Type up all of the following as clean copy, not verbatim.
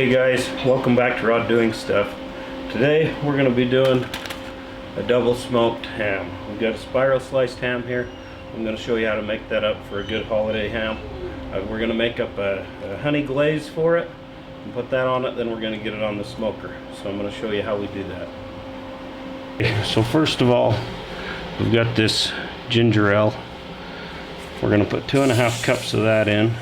Hey guys, welcome back to Rod Doing Stuff. Today we're going to be doing a double smoked ham. We've got a spiral sliced ham here. I'm going to show you how to make that up for a good holiday ham. We're going to make up a honey glaze for it and put that on it, then we're going to get it on the smoker. So I'm going to show you how we do that. Okay, so first of all, we've got this ginger ale. We're going to put 2.5 cups of that in.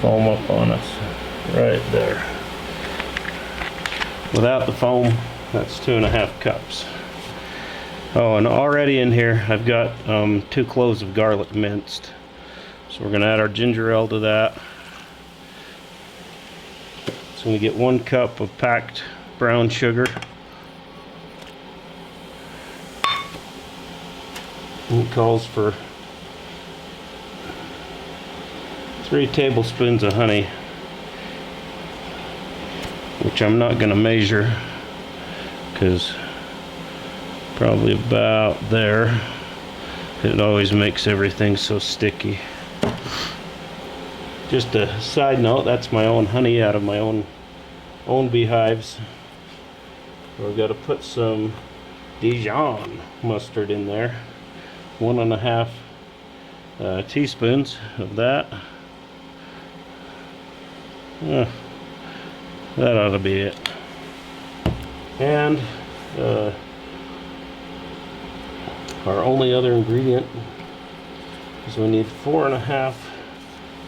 Foam up on us right there. Without the foam, that's 2.5 cups. Oh, and already in here I've got 2 cloves of garlic minced. So we're going to add our ginger ale to that. So we get 1 cup of packed brown sugar. And it calls for 3 tablespoons of honey, which I'm not going to measure because probably about there. It always makes everything so sticky. Just a side note, that's my own honey out of my own beehives. We've got to put some Dijon mustard in there. 1.5 teaspoons of that. That ought to be it. And our only other ingredient is we need 4.5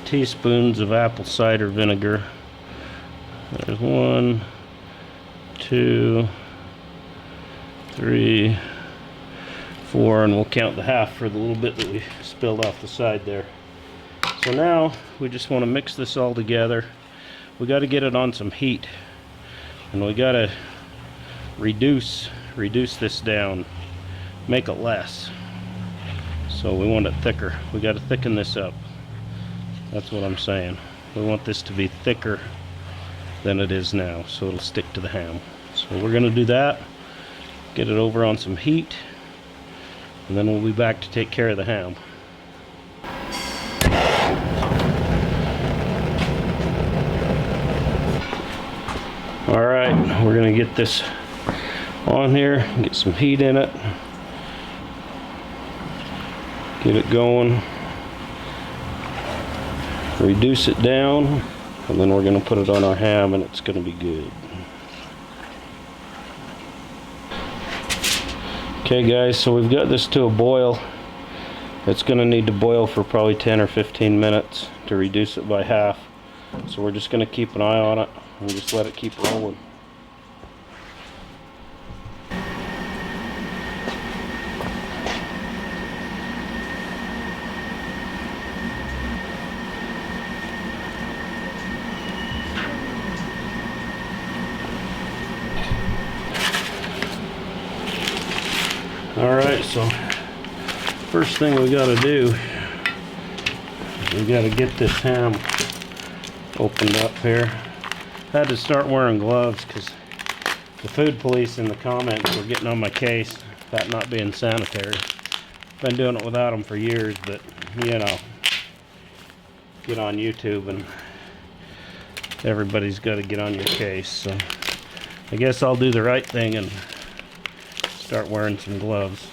teaspoons of apple cider vinegar. There's 1, 2, 3, 4, and we'll count the half for the little bit that we spilled off the side there. So now we just want to mix this all together. We got to get it on some heat, and we got to reduce this down, make it less. So we want it thicker. We got to thicken this up. That's what I'm saying. We want this to be thicker than it is now, so it'll stick to the ham. So we're going to do that, get it over on some heat, and then we'll be back to take care of the ham. Alright, we're going to get this on here, get some heat in it, get it going, reduce it down, and then we're going to put it on our ham and it's going to be good. Okay guys, so we've got this to a boil. It's going to need to boil for probably 10 or 15 minutes to reduce it by half. So we're just going to keep an eye on it and just let it keep rolling. Alright, so first thing we got to do is we got to get this ham opened up here. Had to start wearing gloves because the food police in the comments were getting on my case about not being sanitary. Been doing it without them for years, but you know, get on YouTube and everybody's got to get on your case. So I guess I'll do the right thing and start wearing some gloves.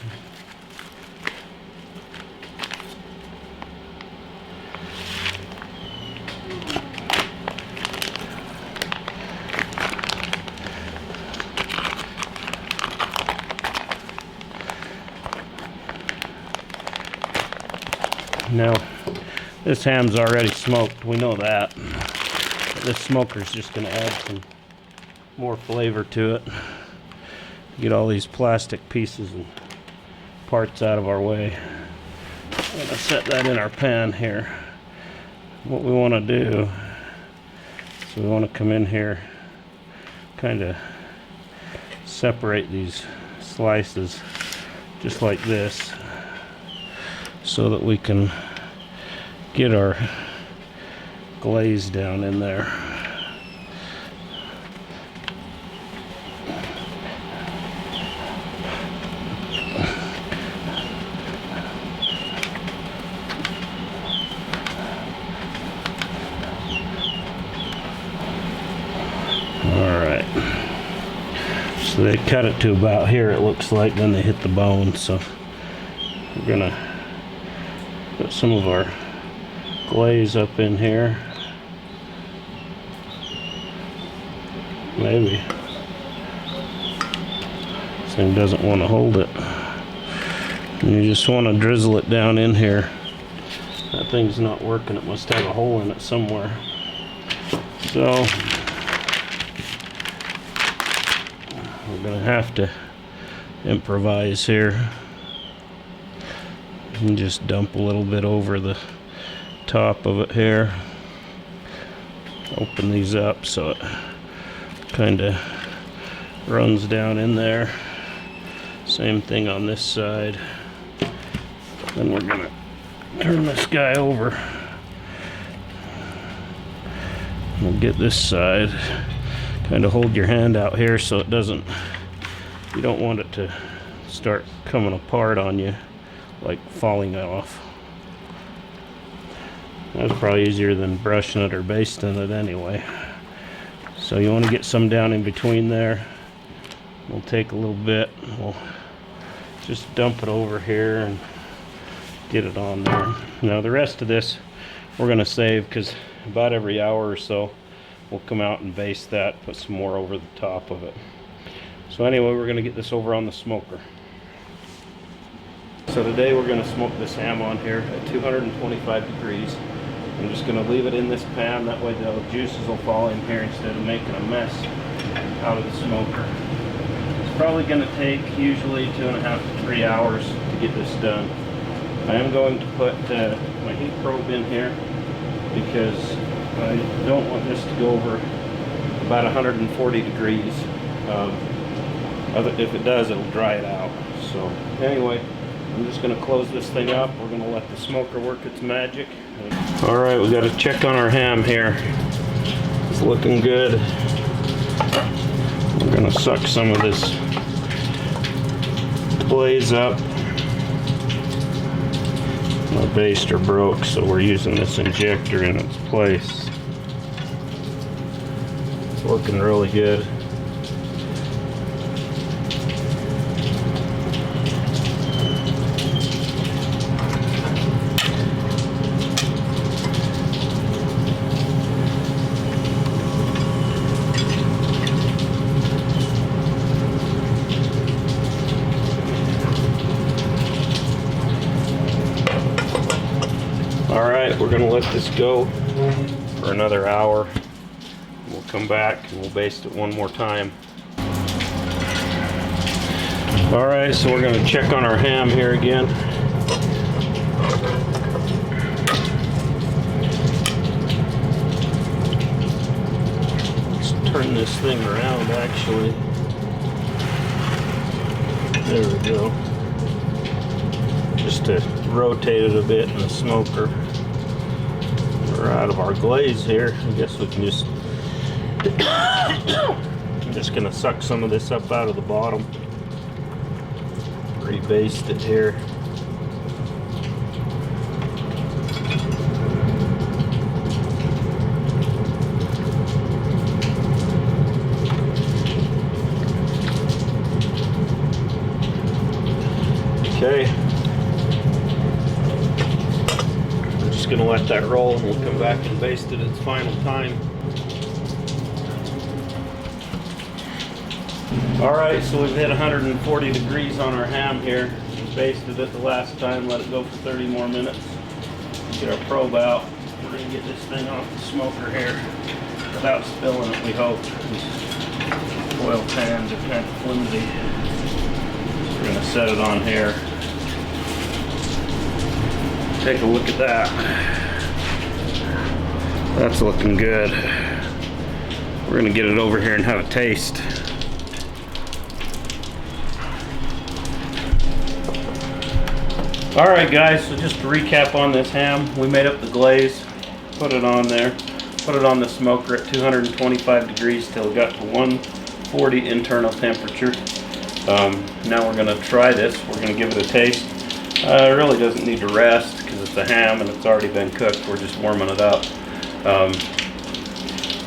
Now, this ham's already smoked, we know that. But this smoker's just going to add some more flavor to it. Get all these plastic pieces and parts out of our way. I'm going to set that in our pan here. What we want to do is we want to come in here, kind of separate these slices just like this, so that we can get our glaze down in there. So they cut it to about here, it looks like, then they hit the bone. So we're gonna put some of our glaze up in here. Maybe. This thing doesn't want to hold it. And you just want to drizzle it down in here. That thing's not working, it must have a hole in it somewhere. So we're gonna have to improvise here and just dump a little bit over the top of it here. Open these up so it kind of runs down in there. Same thing on this side. Then we're gonna turn this guy over. We'll get this side. Kind of hold your hand out here so it doesn't, you don't want it to start coming apart on you, like falling off. That's probably easier than brushing it or basting it anyway. So you want to get some down in between there. We'll take a little bit, we'll just dump it over here and get it on there. Now the rest of this we're going to save, because about every hour or so we'll come out and baste that, put some more over the top of it. So anyway, we're going to get this over on the smoker. So today we're going to smoke this ham on here at 225 degrees. I'm just going to leave it in this pan, that way the juices will fall in here instead of making a mess out of the smoker. It's probably going to take usually 2.5 to 3 hours to get this done. I am going to put my heat probe in here because I don't want this to go over about 140 degrees. If it does, it'll dry it out. So anyway, I'm just going to close this thing up. We're going to let the smoker work its magic. All right, we got to check on our ham here. It's looking good. We're going to suck some of this glaze up. My baster broke, so we're using this injector in its place. It's looking really good. Alright, we're going to let this go for another hour. We'll come back and we'll baste it one more time. Alright, so we're going to check on our ham here again. Let's turn this thing around actually. There we go. Just to rotate it a bit in the smoker. We're out of our glaze here. I guess we can just I'm just gonna suck some of this up out of the bottom. Rebaste it here. Okay. Going to let that roll and we'll come back and baste it its final time. Alright, so we've hit 140 degrees on our ham here. We basted it the last time, let it go for 30 more minutes. Get our probe out. We're going to get this thing off the smoker here without spilling it, we hope. These oil pans are kind of flimsy. So we're going to set it on here. Take a look at that. That's looking good. We're gonna get it over here and have a taste. Alright guys, so just to recap on this ham, we made up the glaze, put it on there, put it on the smoker at 225 degrees till it got to 140 internal temperature. Now we're gonna try this, we're gonna give it a taste. It really doesn't need to rest because it's a ham and it's already been cooked. We're just warming it up.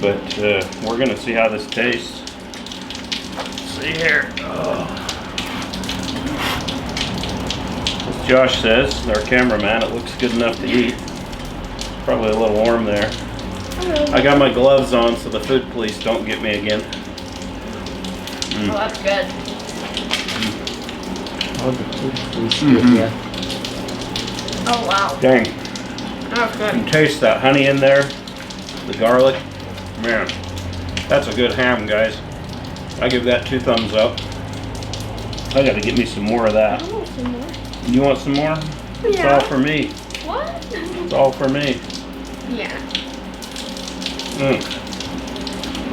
But we're going to see how this tastes. see here. Oh. As Josh says, our cameraman, it looks good enough to eat. Probably a little warm there. I got my gloves on so the food police don't get me again. Oh, that's good. Oh, the food police get ya. Oh, wow. Dang. That's You good. can taste that honey in there, the garlic. Man, that's a good ham, guys. I give that 2 thumbs up. I gotta get me some more of that. I want some more. You want some more? It's all for me. What? It's all for me. Yeah. Mm.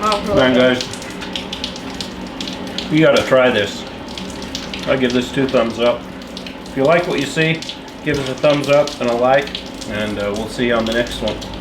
Oh, Man, guys, you gotta try this. I give this 2 thumbs up. If you like what you see, give us a thumbs up and a like, and we'll see you on the next one.